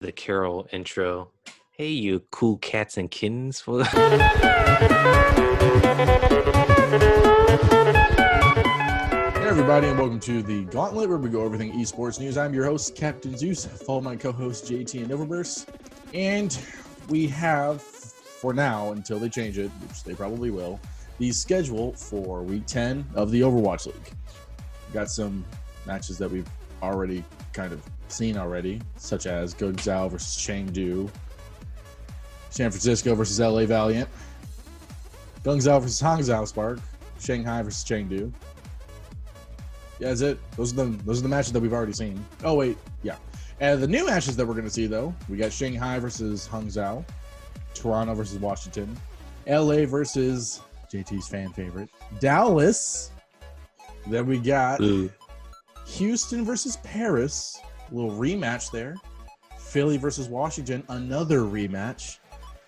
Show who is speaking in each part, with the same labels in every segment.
Speaker 1: the Carol intro. Hey, you cool cats and kittens.
Speaker 2: Hey everybody, and welcome to the Gauntlet, where we go everything esports news. I'm your host, Captain Zeus. Follow my co-host JT and Oververse, and we have, for now, until they change it, which they probably will, the schedule for Week 10 of the Overwatch League. We've got some matches that we've already kind of seen already, such as Gauntlet versus Chengdu, San Francisco versus LA Valiant, Gauntlet versus Hangzhou Spark, Shanghai versus Chengdu. Yeah, that's it. Those are the matches that we've already seen. Oh wait, yeah. And the new matches that we're gonna see though, we got Shanghai versus Hangzhou, Toronto versus Washington, LA versus JT's fan favorite, Dallas. Then we got Houston versus Paris, a little rematch there. Philly versus Washington, another rematch.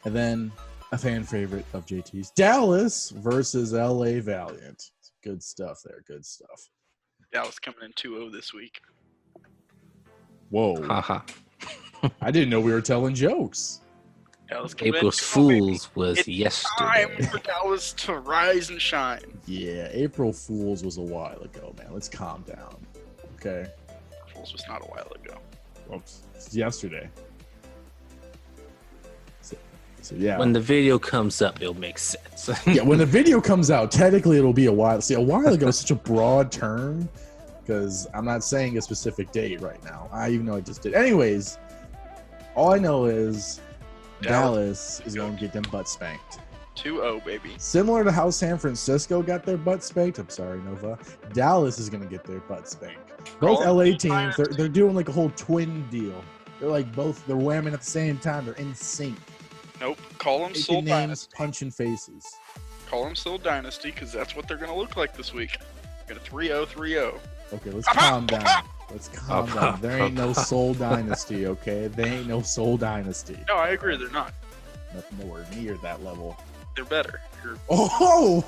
Speaker 2: And then a fan favorite of JT's, Dallas versus LA Valiant. Good stuff there, good stuff.
Speaker 3: Dallas coming in 2-0 this week.
Speaker 2: Whoa.
Speaker 1: Haha.
Speaker 2: I didn't know we were telling jokes.
Speaker 3: Dallas coming
Speaker 1: April's
Speaker 3: in 2-0,
Speaker 1: Fools
Speaker 3: baby.
Speaker 1: was
Speaker 3: It's
Speaker 1: yesterday.
Speaker 3: time for Dallas to rise and shine.
Speaker 2: Yeah, April Fools was a while ago, man. Let's calm down. Okay.
Speaker 3: Fools was not a while ago.
Speaker 2: Oops. It's yesterday. So yeah.
Speaker 1: When the video comes up, it'll make sense.
Speaker 2: Yeah, when the video comes out, technically it'll be a while. See, a while ago is such a broad term because I'm not saying a specific date right now. Even though I just did. Anyways, all I know is Dallas is going to get them butt spanked.
Speaker 3: 2-0, baby.
Speaker 2: Similar to how San Francisco got their butt spanked. I'm sorry, Nova. Dallas is going to get their butt spanked. Both LA teams, they're doing like a whole twin deal. They're like both, they're whamming at the same time. They're in sync.
Speaker 3: Nope. Call them Soul
Speaker 2: Making names,
Speaker 3: Dynasty.
Speaker 2: punching faces.
Speaker 3: Call them Soul Dynasty because that's what they're going to look like this week. Got a 3-0.
Speaker 2: Okay, let's calm down. Let's calm down. There ain't no Soul Dynasty, okay? There ain't no Soul Dynasty.
Speaker 3: No, I agree. They're not.
Speaker 2: Nothing nowhere near that level.
Speaker 3: They're better.
Speaker 2: Oh!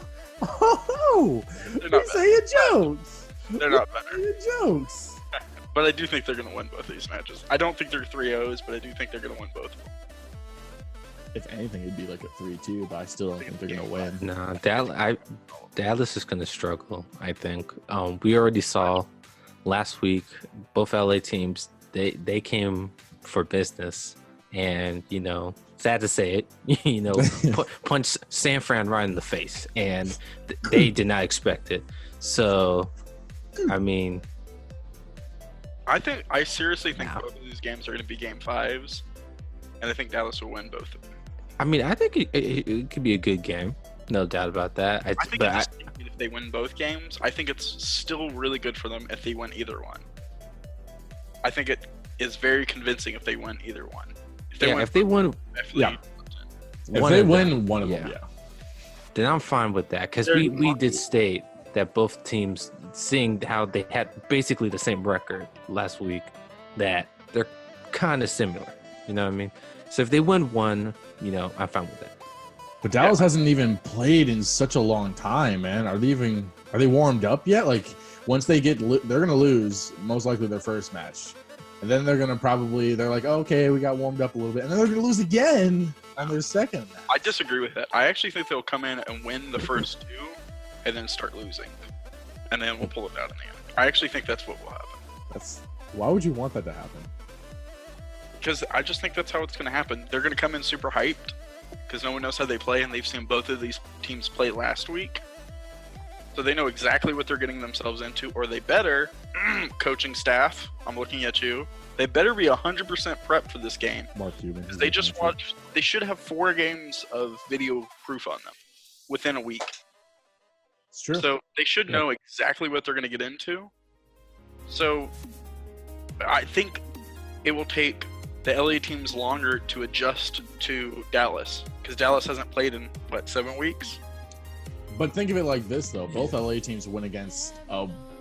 Speaker 3: They're not
Speaker 2: He's saying jokes.
Speaker 3: They're not better.
Speaker 2: Saying jokes.
Speaker 3: But I do think they're going to win both of these matches. I don't think they're 3-0s, but I do think they're going to win both of them.
Speaker 2: If anything, it'd be like a 3-2, but I still don't think they're going to win.
Speaker 1: Nah, Dallas is going to struggle, I think. We already saw last week, both LA teams, they came for business. And, you know, sad to say it, you know, punch San Fran right in the face. And they did not expect it. So, I mean...
Speaker 3: I seriously think both of these games are going to be game 5s. And I think Dallas will win both of them.
Speaker 1: I mean, I think it could be a good game. No doubt about that.
Speaker 3: I think if they win both games, I think it's still really good for them if they win either one. I think it is very convincing if they win either one. If they win
Speaker 2: one of them,
Speaker 1: then I'm fine with that. Because we did state that both teams, seeing how they had basically the same record last week, that they're kind of similar. You know what I mean? So if they win one, you know, I'm fine with that.
Speaker 2: But Dallas hasn't even played in such a long time, man. Are they warmed up yet? Like, once they they're going to lose most likely their first match. And then they're going to they're like, oh, okay, we got warmed up a little bit. And then they're going to lose again on their second match.
Speaker 3: I disagree with that. I actually think they'll come in and win the first two and then start losing. And then we'll pull it out in the end. I actually think that's what will happen.
Speaker 2: Why would you want that to happen?
Speaker 3: Because I just think that's how it's going to happen. They're going to come in super hyped because no one knows how they play, and they've seen both of these teams play last week. So they know exactly what they're getting themselves into, or they better, coaching staff, I'm looking at you, they better be 100% prepped for this game.
Speaker 2: Mark Cuban.
Speaker 3: Because they should have 4 games of video proof on them within a week.
Speaker 2: It's true.
Speaker 3: So they should know exactly what they're going to get into. So I think it will take the LA teams longer to adjust to Dallas because Dallas hasn't played in 7 weeks.
Speaker 2: But think of it like this though: both LA teams went against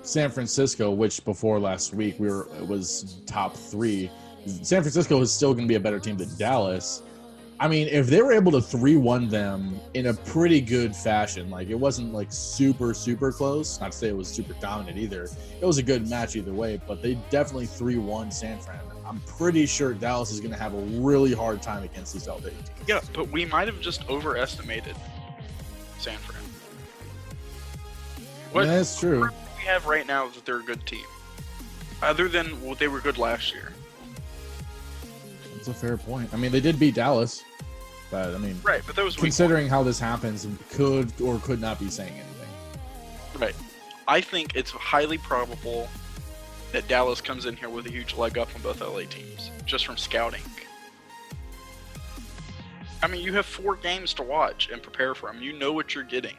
Speaker 2: San Francisco, which before last week it was top 3. San Francisco is still going to be a better team than Dallas. I mean, if they were able to 3-1 them in a pretty good fashion, like it wasn't like super, super close. Not to say it was super dominant either. It was a good match either way, but they definitely 3-1 San Fran. I'm pretty sure Dallas is going to have a really hard time against these LA teams.
Speaker 3: Yeah, but we might have just overestimated San Fran. What
Speaker 2: That's true.
Speaker 3: we have right now is that they're a good team. Other than they were good last year.
Speaker 2: That's a fair point. I mean, they did beat Dallas, but I mean,
Speaker 3: right? But that was
Speaker 2: considering how this happens, could or could not be saying anything.
Speaker 3: Right. I think it's highly probable that Dallas comes in here with a huge leg up on both LA teams, just from scouting. I mean, you have 4 games to watch and prepare for them. You know what you're getting.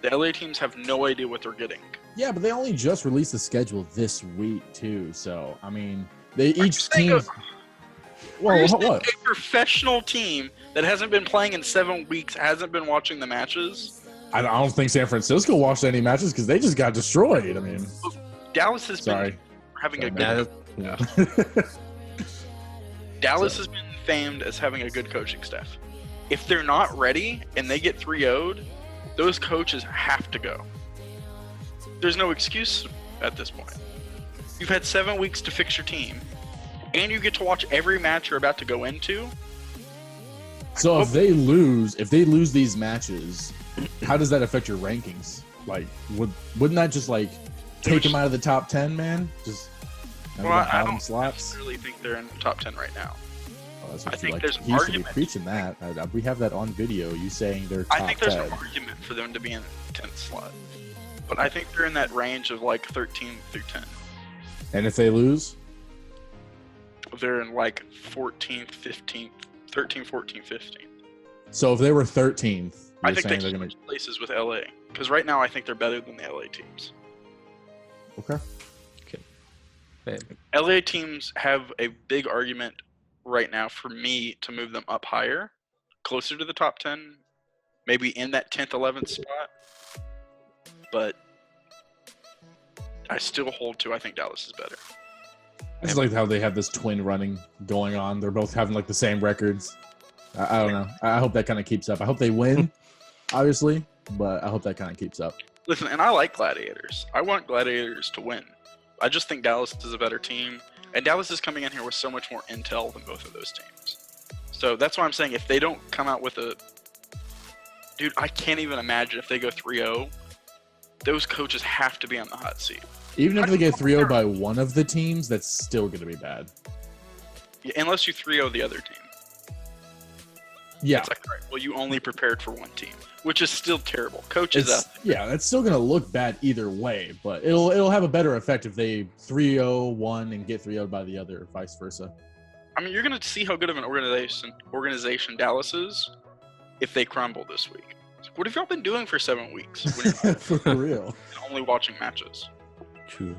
Speaker 3: The LA teams have no idea what they're getting.
Speaker 2: Yeah, but they only just released the schedule this week too. So I mean, each team. Well, what?
Speaker 3: A professional team that hasn't been playing in 7 weeks hasn't been watching the matches.
Speaker 2: I don't think San Francisco watched any matches because they just got destroyed. I mean,
Speaker 3: Dallas has been having a good.
Speaker 1: Yeah.
Speaker 3: Dallas has been famed as having a good coaching staff. If they're not ready and they get 3-0'd, those coaches have to go. There's no excuse at this point. You've had 7 weeks to fix your team, and you get to watch every match you're about to go into.
Speaker 2: So if they lose these matches, how does that affect your rankings? Like, wouldn't that just like take them out of the top 10, man? Just
Speaker 3: I don't necessarily think they're in the top 10 right now.
Speaker 2: I think there's an argument. Should be preaching that. We have that on video. You saying they're top 10.
Speaker 3: I think there's an argument for them to be in the 10th slot, but I think they're in that range of like 13 through 10.
Speaker 2: And if they lose,
Speaker 3: they're in like 14th, 15th, 13, 14, 15.
Speaker 2: So if they were 13th,
Speaker 3: I think they're going to places with LA because right now I think they're better than the LA teams.
Speaker 2: Okay.
Speaker 3: LA teams have a big argument right now for me to move them up higher, closer to the top 10, maybe in that 10th, 11th spot. But I still hold to I think Dallas is better.
Speaker 2: It's like how they have this twin running going on. They're both having like the same records. I don't know. I hope that kind of keeps up. I hope they win, obviously, but I hope that kind of keeps up.
Speaker 3: Listen, and I like Gladiators. I want Gladiators to win. I just think Dallas is a better team. And Dallas is coming in here with so much more intel than both of those teams. So that's why I'm saying if they don't come out with a... Dude, I can't even imagine if they go 3-0. Those coaches have to be on the hot seat.
Speaker 2: Even if they get 3-0 by one of the teams, that's still going to be bad.
Speaker 3: Yeah, unless you 3-0 the other team.
Speaker 2: Yeah.
Speaker 3: It's like, all right, well, you only prepared for one team, which is still terrible. Coaches up.
Speaker 2: Yeah, it's still going to look bad either way, but it'll have a better effect if they 3-0 one and get 3-0 by the other, vice versa.
Speaker 3: I mean, you're going to see how good of an organization Dallas is if they crumble this week. What have y'all been doing for 7 weeks?
Speaker 2: For real.
Speaker 3: Only watching matches.
Speaker 1: True.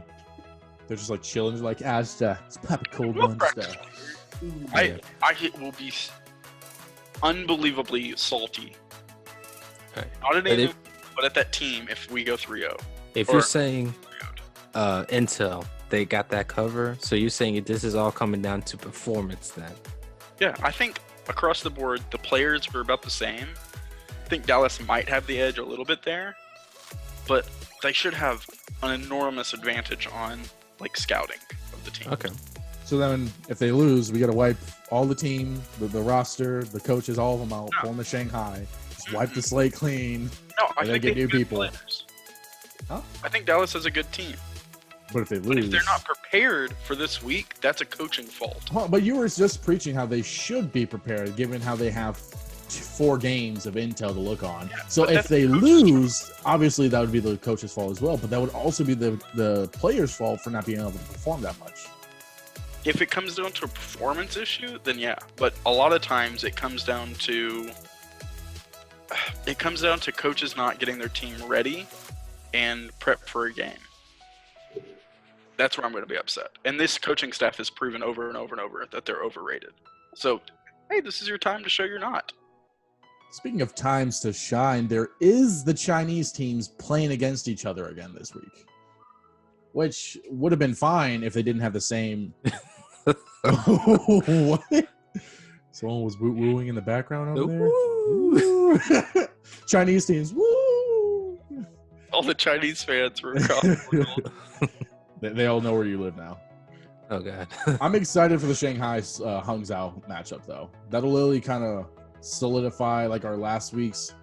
Speaker 2: They're just like chilling, like, it's Papa Cold One stuff.
Speaker 3: I will be unbelievably salty.
Speaker 1: Okay.
Speaker 3: Not at anyone, but at that team if we go 3-0.
Speaker 1: If you're saying intel, they got that cover, so you're saying this is all coming down to performance then?
Speaker 3: Yeah, I think across the board, the players were about the same. I think Dallas might have the edge a little bit there, but they should have an enormous advantage on like scouting of the team.
Speaker 1: Okay.
Speaker 2: So then, if they lose, we got to wipe all the team, the roster, the coaches, all of them out, pull them to Shanghai, just wipe the slate clean.
Speaker 3: No, I think
Speaker 2: get new people.
Speaker 3: Players.
Speaker 2: Huh?
Speaker 3: I think Dallas has a good team.
Speaker 2: But if they lose,
Speaker 3: but if they're not prepared for this week, that's a coaching fault.
Speaker 2: Well, but you were just preaching how they should be prepared, given how they have 4 games of intel to look on. Yeah, so if they lose, obviously that would be the coach's fault as well. But that would also be the player's fault for not being able to perform that much.
Speaker 3: If it comes down to a performance issue, then yeah. But a lot of times it comes down to coaches not getting their team ready and prep for a game. That's where I'm going to be upset. And this coaching staff has proven over and over and over that they're overrated. So, hey, this is your time to show you're not.
Speaker 2: Speaking of times to shine, there is the Chinese teams playing against each other again this week, which would have been fine if they didn't have the same. What? Someone was wooing in the background over there. Chinese teams, woo!
Speaker 3: All the Chinese fans were across the world.
Speaker 2: They all know where you live now.
Speaker 1: Oh god.
Speaker 2: I'm excited for the Shanghai Hangzhou matchup, though. That'll really kind of solidify like our last week's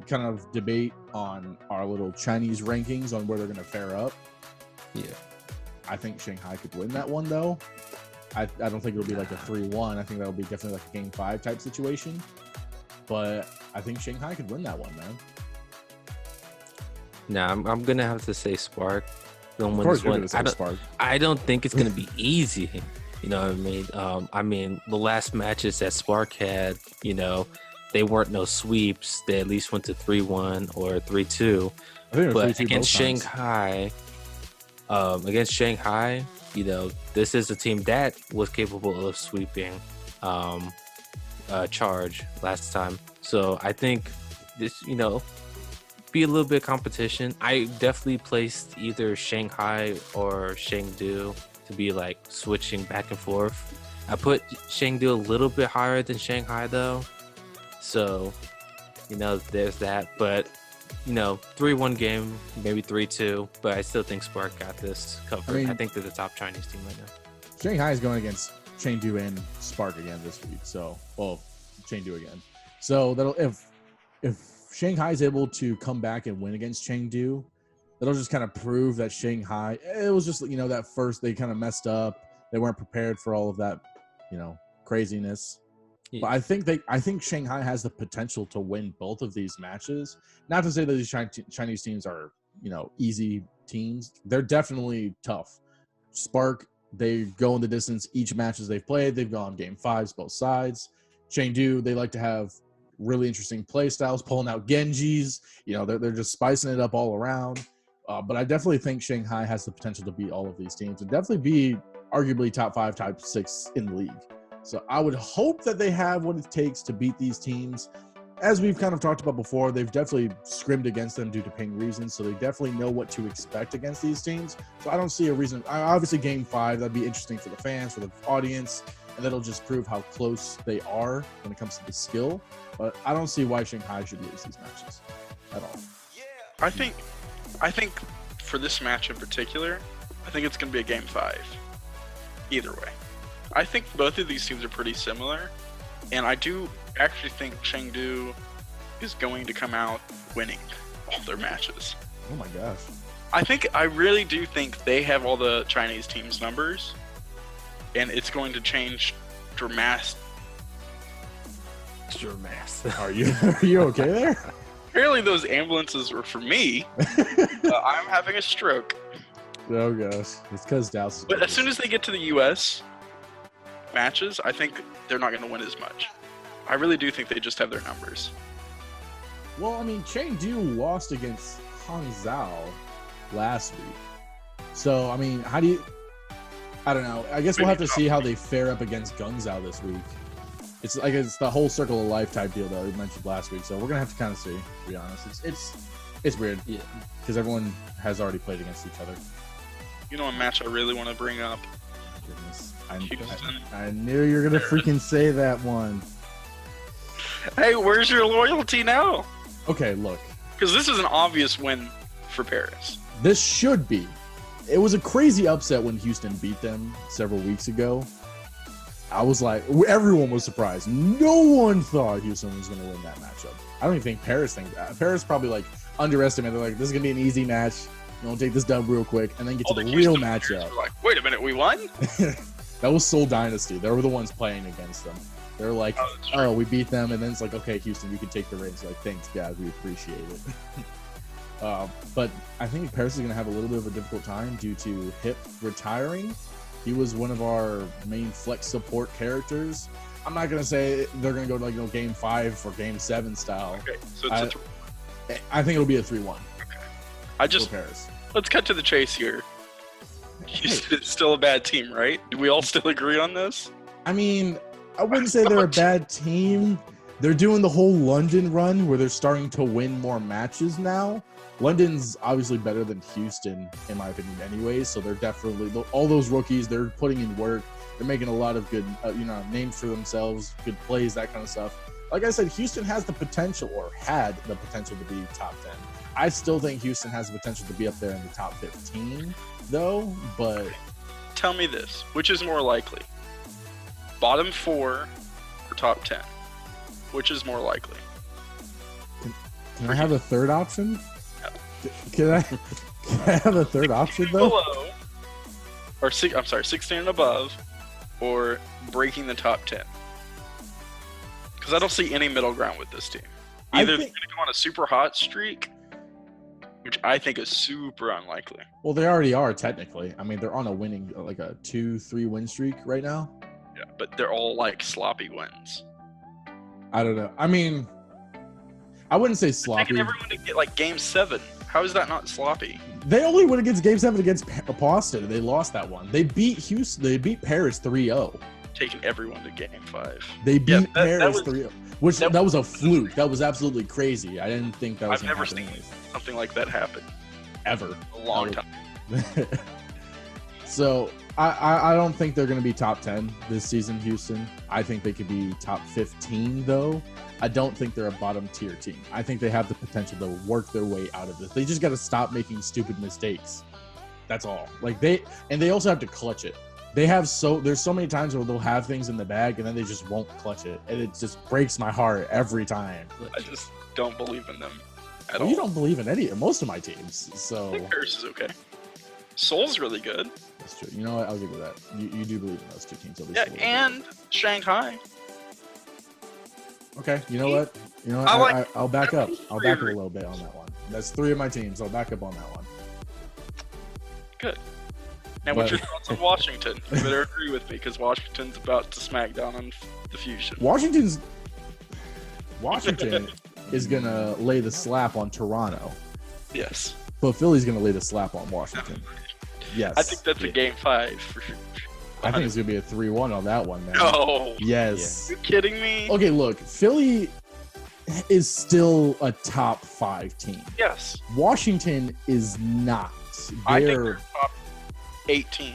Speaker 2: kind of debate on our little Chinese rankings on where they're going to fare up.
Speaker 1: Yeah.
Speaker 2: I think Shanghai could win that one, though. I don't think it'll be like a 3-1. I think that'll be definitely like a Game 5 type situation. But I think Shanghai could win that one, man.
Speaker 1: Nah, I'm gonna have to say Spark.
Speaker 2: Of course, you're gonna say Spark.
Speaker 1: I don't think it's gonna be easy. You know what I mean? The last matches that Spark had, you know, they weren't no sweeps. They at least went to 3-1 or 3-2.
Speaker 2: I think
Speaker 1: But against Shanghai, you know, this is a team that was capable of sweeping Charge last time. So I think this, you know, be a little bit of competition. I definitely placed either Shanghai or Chengdu to be like switching back and forth. I put Chengdu a little bit higher than Shanghai though. So, you know, there's that. But, you know, 3-1 game, maybe 3-2. But I still think Spark got this covered. I think they're the top Chinese team right now.
Speaker 2: Shanghai is going against Chengdu and Spark again this week. So, well, Chengdu again. So that'll if Shanghai is able to come back and win against Chengdu, that'll just kind of prove that Shanghai, it was just, you know, that first they kind of messed up. They weren't prepared for all of that, you know, craziness. Yeah. But I think Shanghai has the potential to win both of these matches. Not to say that these Chinese teams are, you know, easy teams. They're definitely tough. Spark, they go in the distance each matches they've played. They've gone Game 5s, both sides. Chengdu, they like to have really interesting play styles, pulling out Genjis. You know, they're just spicing it up all around. But I definitely think Shanghai has the potential to beat all of these teams and definitely be arguably top 5, top 6 in the league. So I would hope that they have what it takes to beat these teams. As we've kind of talked about before, they've definitely scrimmed against them due to ping reasons, so they definitely know what to expect against these teams. So I don't see a reason. Obviously, Game 5, that'd be interesting for the fans, for the audience, and that'll just prove how close they are when it comes to the skill. But I don't see why Shanghai should lose these matches at all.
Speaker 3: I think for this match in particular, I think it's going to be a Game 5. Either way. I think both of these teams are pretty similar, and I do actually think Chengdu is going to come out winning all their matches.
Speaker 2: Oh my gosh.
Speaker 3: I really do think they have all the Chinese teams' numbers, and it's going to change dramatically.
Speaker 2: Are you okay there?
Speaker 3: Apparently those ambulances were for me. I'm having a stroke.
Speaker 2: Oh gosh, it's because Dallas.
Speaker 3: But as soon as they get to the U.S. matches, I think they're not going to win as much. I really do think they just have their numbers.
Speaker 2: Well, I mean, Chengdu lost against Hangzhou last week. So, I mean, how do you... I don't know. I guess we'll have to see how they fare up against Guangzhou this week. It's like it's the whole circle of life type deal that we mentioned last week. So we're going to have to kind of see, to be honest. It's weird. Yeah. Because everyone has already played against each other.
Speaker 3: You know a match I really want to bring up?
Speaker 2: Goodness. I knew you were going to freaking say that one.
Speaker 3: Hey, where's your loyalty now?
Speaker 2: Okay, look.
Speaker 3: Because this is an obvious win for Paris.
Speaker 2: This should be. It was a crazy upset when Houston beat them several weeks ago. I was like, everyone was surprised. No one thought Houston was going to win that matchup. I don't even think Paris thinks that. Paris probably like underestimated. Like, this is going to be an easy match. You know, take this dub real quick and then get to the real matchup.
Speaker 3: Like, wait a minute, we won?
Speaker 2: That was Seoul Dynasty. They were the ones playing against them. They're like, oh, we beat them, and then it's like, okay, Houston, you can take the reins. Like, thanks, guys, we appreciate it. But I think Paris is going to have a little bit of a difficult time due to Hip retiring. He was one of our main flex support characters. I'm not going to say they're going to go to, like, Game 5 or Game 7 style.
Speaker 3: Okay, so it's
Speaker 2: I think it'll be a 3-1.
Speaker 3: Okay.
Speaker 2: Paris.
Speaker 3: Let's cut to the chase here. Houston's still a bad team, right? Do we all still agree on this?
Speaker 2: I mean, I wouldn't say they're a bad team. They're doing the whole London run where they're starting to win more matches now. London's obviously better than Houston, in my opinion, anyways. So they're definitely, all those rookies, they're putting in work. They're making a lot of good, names for themselves, good plays, that kind of stuff. Like I said, Houston has the potential, or had the potential, to be top 10. I still think Houston has the potential to be up there in the top 15, though. But
Speaker 3: tell me this. Which is more likely? Bottom 4 or top 10? Which is more likely?
Speaker 2: Can I have a third option?
Speaker 3: No.
Speaker 2: Can I have a third option, though?
Speaker 3: Below, or 16 and above, or breaking the top 10. Because I don't see any middle ground with this team. Either they're going to go on a super hot streak, which I think is super unlikely.
Speaker 2: Well, they already are, technically. I mean, they're on a winning, like a 2-3 win streak right now.
Speaker 3: Yeah, but they're all like sloppy wins.
Speaker 2: I don't know. I mean, I wouldn't say sloppy.
Speaker 3: Taking everyone to get like game 7. How is that not sloppy?
Speaker 2: They only went against game 7 against Boston. They lost that one. They beat Houston. They beat Paris 3-0.
Speaker 3: Taking everyone to game 5.
Speaker 2: They beat Paris 3-0. Which that was a fluke. That was absolutely crazy. I didn't think that was going to happen.
Speaker 3: I've never seen something like that happen.
Speaker 2: Ever.
Speaker 3: A long time.
Speaker 2: So I don't think they're going to be top 10 this season, Houston. I think they could be top 15, though. I don't think they're a bottom tier team. I think they have the potential to work their way out of this. They just got to stop making stupid mistakes. That's all. Like they also have to clutch it. There's so many times where they'll have things in the bag and then they just won't clutch it. And it just breaks my heart every time.
Speaker 3: I just don't believe in them at
Speaker 2: all.
Speaker 3: all.
Speaker 2: You don't believe in most of my teams. So
Speaker 3: I think Paris is okay. Seoul's really good.
Speaker 2: That's true. You know what? I'll give you that. You do believe in those two teams. At least
Speaker 3: yeah, and Shanghai.
Speaker 2: Okay. You know what? I'll back up. I'll back up a little bit on that one. That's 3 of my teams. I'll back up on that one.
Speaker 3: Good. Now, what's your thoughts on Washington? You better agree with me because Washington's about to smack down on the Fusion.
Speaker 2: Washington is going to lay the slap on Toronto.
Speaker 3: Yes.
Speaker 2: But Philly's going to lay the slap on Washington. Yes.
Speaker 3: I think that's a game 5 for sure.
Speaker 2: I think it's going to be a 3-1 on that one, man.
Speaker 3: No.
Speaker 2: Yes.
Speaker 3: Are you kidding me?
Speaker 2: Okay, look. Philly is still a top 5 team.
Speaker 3: Yes.
Speaker 2: Washington is not.
Speaker 3: I think they're top 8 team.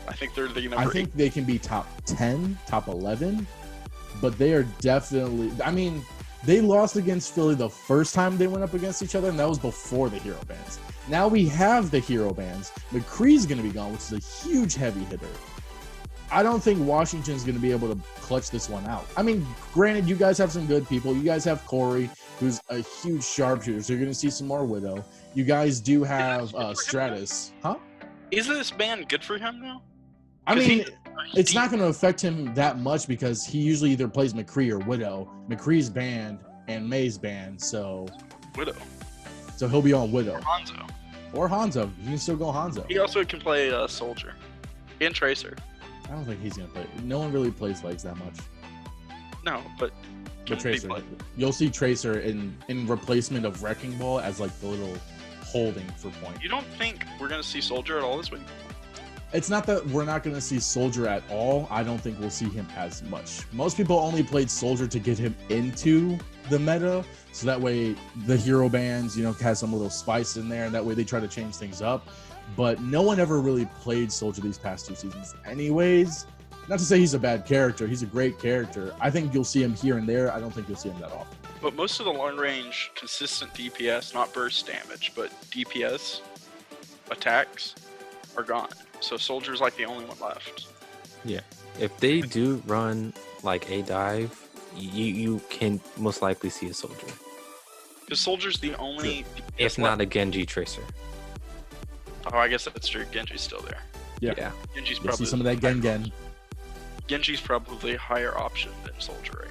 Speaker 3: I think they're the number 8.
Speaker 2: I think they can be top 10, top 11, but they are definitely. I mean, they lost against Philly the first time they went up against each other, and that was before the hero bands. Now we have the hero bands. McCree's going to be gone, which is a huge heavy hitter. I don't think Washington's going to be able to clutch this one out. I mean, granted, you guys have some good people. You guys have Corey, who's a huge sharpshooter, so you're going to see some more Widow. You guys do have Stratus. Huh?
Speaker 3: Isn't this band good for him now?
Speaker 2: I mean, it's not going to affect him that much because he usually either plays McCree or Widow. McCree's band and May's band, so
Speaker 3: Widow.
Speaker 2: So he'll be on Widow.
Speaker 3: Or Hanzo.
Speaker 2: Or Hanzo. You can still go Hanzo.
Speaker 3: He also can play Soldier. And Tracer.
Speaker 2: I don't think he's going to play. No one really plays legs that much.
Speaker 3: No, but
Speaker 2: Tracer. You'll see Tracer in replacement of Wrecking Ball as like the little holding for point.
Speaker 3: You don't think we're going to see Soldier at all this week?
Speaker 2: It's not that we're not going to see Soldier at all. I don't think we'll see him as much. Most people only played Soldier to get him into the meta, so that way the hero bands, has some little spice in there, and that way they try to change things up. But no one ever really played Soldier these past 2 seasons anyways. Not to say he's a bad character. He's a great character. I think you'll see him here and there. I don't think you'll see him that often.
Speaker 3: But most of the long-range, consistent DPS, not burst damage, but DPS attacks are gone. So Soldier's like the only one left.
Speaker 1: Yeah. If they do run like a dive, you can most likely see a Soldier.
Speaker 3: Because Soldier's the only...
Speaker 1: If not a Genji Tracer.
Speaker 3: Oh, I guess that's true. Genji's still there.
Speaker 2: Yeah.
Speaker 3: Genji's
Speaker 2: You'll
Speaker 3: probably...
Speaker 2: see some of that Gen.
Speaker 3: Genji's probably a higher option than Soldier right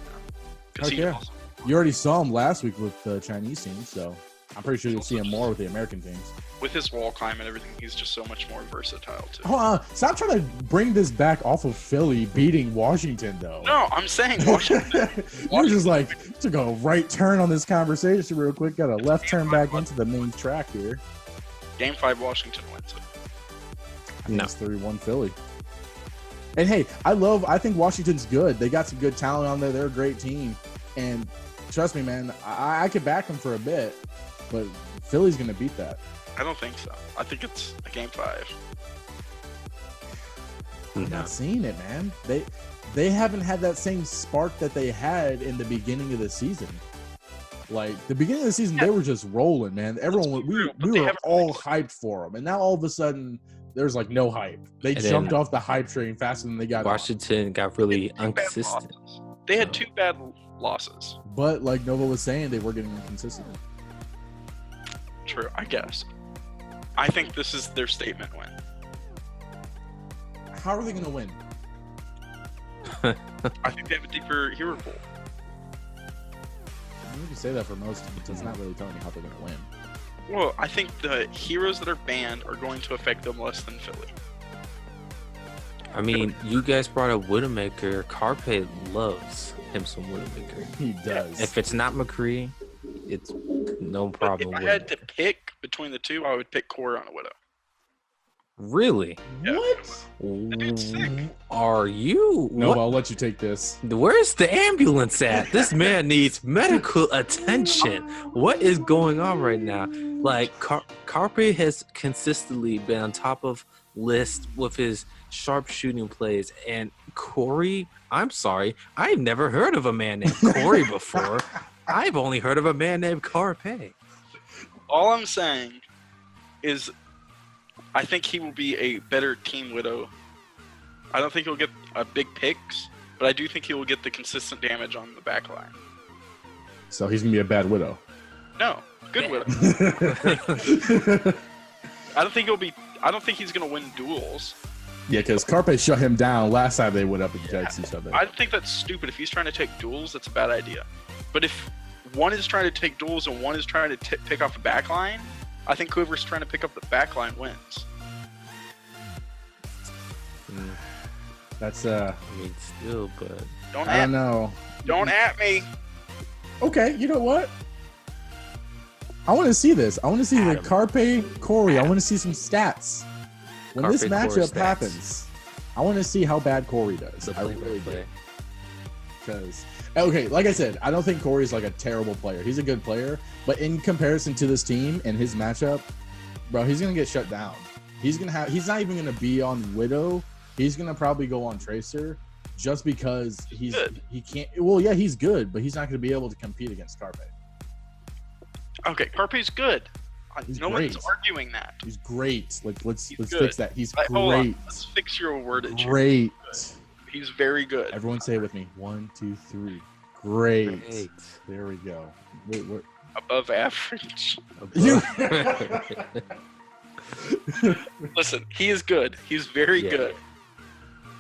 Speaker 3: now.
Speaker 2: Heck yeah. You already saw him last week with the Chinese team, so I'm pretty sure you'll see him more with the American teams.
Speaker 3: With his wall climb and everything, he's just so much more versatile, too.
Speaker 2: Stop trying to bring this back off of Philly beating Washington, though.
Speaker 3: No, I'm saying Washington.
Speaker 2: You're just like, took a right turn on this conversation real quick. Got a left turn back into the main track here.
Speaker 3: Game 5, Washington wins it.
Speaker 2: No. It's 3-1 Philly. And hey, I think Washington's good. They got some good talent on there. They're a great team. And trust me, man, I could back them for a bit, but Philly's going to beat that.
Speaker 3: I don't think so. I think it's a game 5.
Speaker 2: I'm not seeing it, man. They haven't had that same spark that they had in the beginning of the season. Like the beginning of the season, they were just rolling, man. Everyone, we were all hyped for them, and now all of a sudden, There's like no hype. They
Speaker 1: And
Speaker 2: jumped
Speaker 1: then
Speaker 2: off the hype train faster than they got on.
Speaker 1: Washington got really inconsistent.
Speaker 3: They had 2 bad losses.
Speaker 2: But like Nova was saying, they were getting inconsistent.
Speaker 3: True, I guess. I think this is their statement win.
Speaker 2: How are they going to win?
Speaker 3: I think they have a deeper hero pool.
Speaker 2: You can say that for most teams. It's not really telling you how they're going to win.
Speaker 3: Well, I think the heroes that are banned are going to affect them less than Philly.
Speaker 1: I mean, you guys brought up Widowmaker. Carpe loves him some Widowmaker.
Speaker 2: He does.
Speaker 1: If it's not McCree, it's no problem.
Speaker 3: If I had to pick between the two, I would pick Core on a Widow.
Speaker 1: Really?
Speaker 3: Yeah.
Speaker 2: What?
Speaker 3: dude's sick.
Speaker 1: Are you?
Speaker 2: No,
Speaker 1: What?
Speaker 2: I'll let you take this.
Speaker 1: Where's the ambulance at? This man needs medical attention. What is going on right now? Like, Carpe has consistently been on top of list with his sharp shooting plays. And Corey, I'm sorry, I've never heard of a man named Corey before. I've only heard of a man named Carpe.
Speaker 3: All I'm saying is I think he will be a better team Widow. I don't think he'll get big picks, but I do think he will get the consistent damage on the back line.
Speaker 2: So he's going to be a bad Widow.
Speaker 3: No, good Widow. I don't think he's going to win duels.
Speaker 2: Yeah, because Carpe shut him down last time they went up against each other.
Speaker 3: I think that's stupid. If he's trying to take duels, that's a bad idea. But if one is trying to take duels and one is trying to pick off the back line, I think whoever's trying to pick up the back line wins.
Speaker 2: That's
Speaker 1: I mean, still, but
Speaker 2: I don't know.
Speaker 3: Don't at me.
Speaker 2: Okay, you know what? I want to see this. I want to see the Carpe Corey. I want to see some stats. When
Speaker 1: Carpe
Speaker 2: this
Speaker 1: Corey
Speaker 2: matchup
Speaker 1: stats.
Speaker 2: happens, I want to see how bad Corey does.
Speaker 1: the
Speaker 2: I really do.
Speaker 1: play.
Speaker 2: Because, okay, like I said, I don't think Corey's like a terrible player. He's a good player, but in comparison to this team and his matchup, bro, he's gonna get shut down. He's not even gonna be on Widow. He's gonna probably go on Tracer, just because he can't. Well, yeah, he's good, but he's not gonna be able to compete against Carpe.
Speaker 3: Okay, Carpe's good.
Speaker 2: He's
Speaker 3: no
Speaker 2: great.
Speaker 3: one's arguing that.
Speaker 2: He's great. Like let's
Speaker 3: He's
Speaker 2: fix
Speaker 3: good.
Speaker 2: that. He's
Speaker 3: Hold on.
Speaker 2: great.
Speaker 3: Let's fix your wordage. here.
Speaker 2: Great.
Speaker 3: He's very good.
Speaker 2: Everyone say it with me. 1, 2, 3. Great.
Speaker 1: Great.
Speaker 2: There we go. Wait, what?
Speaker 3: Above average.
Speaker 2: You-
Speaker 3: Listen, he is good. He's very
Speaker 1: Yeah.
Speaker 3: good.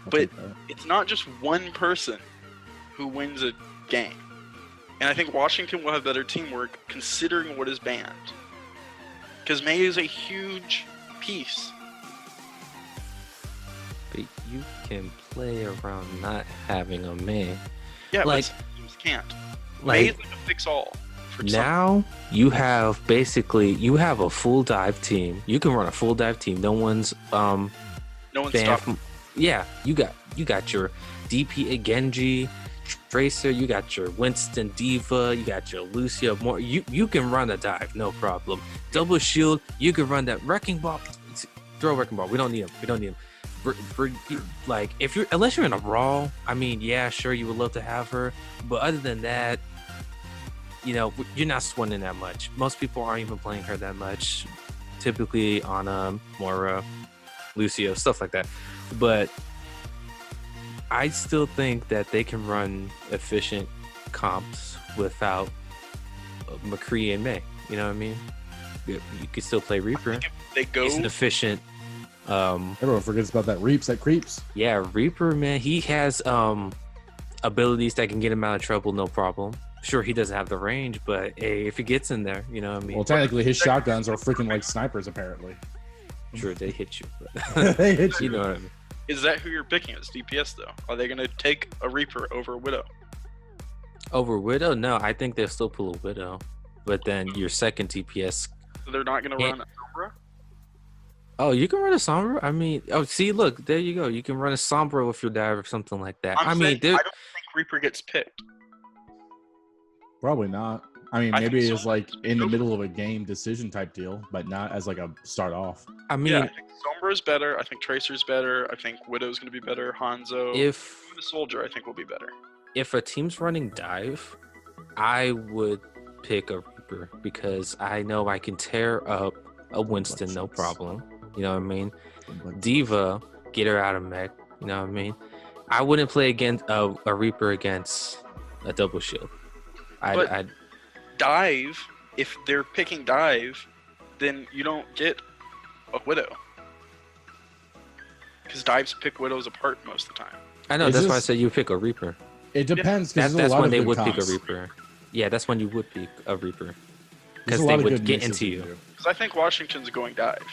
Speaker 3: But it's not just one person who wins a game. And I think Washington will have better teamwork considering what is banned. Because May is a huge piece.
Speaker 1: But you can play around not having a man.
Speaker 3: Yeah,
Speaker 1: Like-
Speaker 3: but some teams can't.
Speaker 1: Like,
Speaker 3: May is like a fix-all. For some.
Speaker 1: now you have a full dive team. You can run a full dive team. No one's
Speaker 3: No one's
Speaker 1: banned
Speaker 3: stopping.
Speaker 1: from, yeah, you got your DP Genji, Tracer, you got your Winston Diva, you got your Lucia Moore. You can run a dive, no problem. Double shield, you can run that wrecking ball. Throw a wrecking ball. We don't need him. Like unless you're in a brawl, I mean, yeah, sure, you would love to have her, but other than that, you know, you're not swinging that much. Most people aren't even playing her that much. Typically on Moira, Lucio, stuff like that. But I still think that they can run efficient comps without McCree and May. You know what I mean? You can still play Reaper.
Speaker 3: If they go,
Speaker 1: He's an efficient.
Speaker 2: Everyone forgets about that Reaps. That creeps.
Speaker 1: Yeah, Reaper, man, he has abilities that can get him out of trouble, no problem. Sure, he doesn't have the range, but hey, if he gets in there, you know what I mean?
Speaker 2: Well, technically, his shotguns are freaking like snipers, apparently.
Speaker 1: Sure, they hit you. But
Speaker 2: They hit
Speaker 1: you
Speaker 2: you.
Speaker 1: know what I mean?
Speaker 3: is that who you're picking as DPS though? Are they going to take a Reaper over a Widow?
Speaker 1: Over Widow? No, I think they'll still pull a Widow. But then your second DPS.
Speaker 3: So they're not going to
Speaker 1: Yeah.
Speaker 3: run a Sombra?
Speaker 1: Oh, you can run a Sombra? I mean, oh, see, look, there you go. You can run a Sombra with your dive or something like that.
Speaker 3: I'm
Speaker 1: I
Speaker 3: saying,
Speaker 1: mean,
Speaker 3: I
Speaker 1: there.
Speaker 3: don't think Reaper gets picked.
Speaker 2: Probably not. I mean,
Speaker 3: I
Speaker 2: maybe
Speaker 3: think
Speaker 2: it's
Speaker 3: so.
Speaker 2: like in the middle of a game decision type deal, but not as like a start off.
Speaker 1: I mean,
Speaker 3: Yeah, I think Sombra's better. I think Tracer's better. I think Widow's going to be better. Hanzo.
Speaker 1: if
Speaker 3: Even the Soldier, I think, will be better.
Speaker 1: if a team's running dive, I would pick a Reaper because I know I can tear up a Winston, no problem. You know what I mean? Diva, get her out of mech. You know what I mean? I wouldn't play against a Reaper against a double shield. I'd
Speaker 3: Dive, if they're picking dive, then you don't get a Widow. Because dives pick Widows apart most of the time.
Speaker 1: I know, that's why I said you pick a Reaper.
Speaker 2: It depends, because
Speaker 1: That's when they would pick a Reaper. Yeah, that's when you would pick a Reaper. Because they would get into you.
Speaker 3: Because I think Washington's going dive.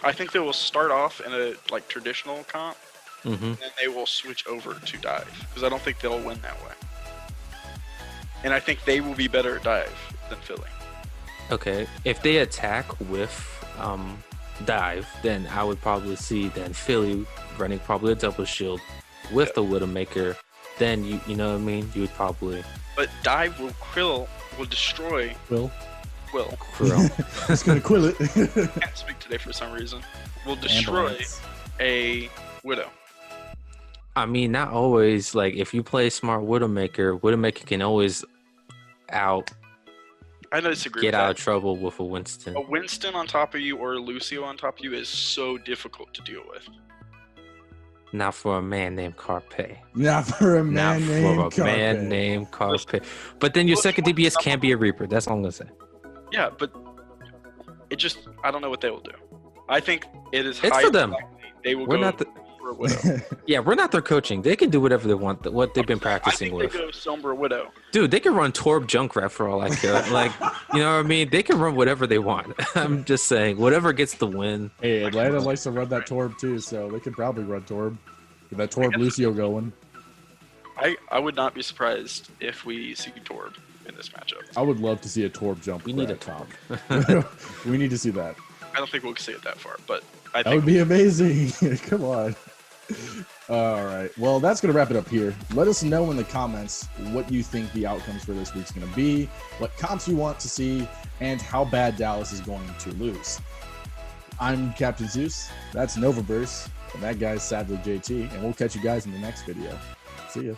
Speaker 3: I think they will start off in a traditional comp, and then they will switch over to dive. Because I don't think they'll win that way. And I think they will be better at dive than Philly.
Speaker 1: Okay, if they attack with dive, then I would probably see then Philly running probably a double shield with the Widowmaker. Then you know what I mean? You would probably.
Speaker 3: But dive will destroy. Will.
Speaker 2: It's gonna quill it.
Speaker 3: Can't speak today for some reason. Will destroy a Widow.
Speaker 1: I mean, not always. Like, if you play smart Widowmaker can always
Speaker 3: I disagree.
Speaker 1: Get out of trouble with a Winston.
Speaker 3: A Winston on top of you or a Lucio on top of you is so difficult to deal with.
Speaker 1: Not for a man named Carpe.
Speaker 2: Not for a man named
Speaker 1: Carpe. But then your second DPS can't be a Reaper. That's all I'm gonna say.
Speaker 3: Yeah, but I don't know what they will do. I think it's
Speaker 1: for them.
Speaker 3: They will
Speaker 1: We're
Speaker 3: go
Speaker 1: not
Speaker 3: for a Widow.
Speaker 1: Yeah, we're not their coaching. They can do whatever they want. What they've been practicing with.
Speaker 3: I think they go Sombra Widow.
Speaker 1: Dude, they can run Torb Junkrat for all I care. Like, you know what I mean? They can run whatever they want. I'm just saying, whatever gets the win.
Speaker 2: Hey, Atlanta likes to run that Torb too, so they could probably run Torb. Get that Torb Lucio going.
Speaker 3: I would not be surprised if we see Torb in this matchup.
Speaker 2: I would love to see a Torb jump.
Speaker 1: We need a top.
Speaker 2: We need to see that.
Speaker 3: I don't think we'll see it that far, but I think
Speaker 2: that would be amazing. Come on. All right. Well, that's going to wrap it up here. Let us know in the comments what you think the outcomes for this week's going to be, what comps you want to see, and how bad Dallas is going to lose. I'm Captain Zeus. That's Novaverse. And that guy's sadly JT. And we'll catch you guys in the next video. See ya.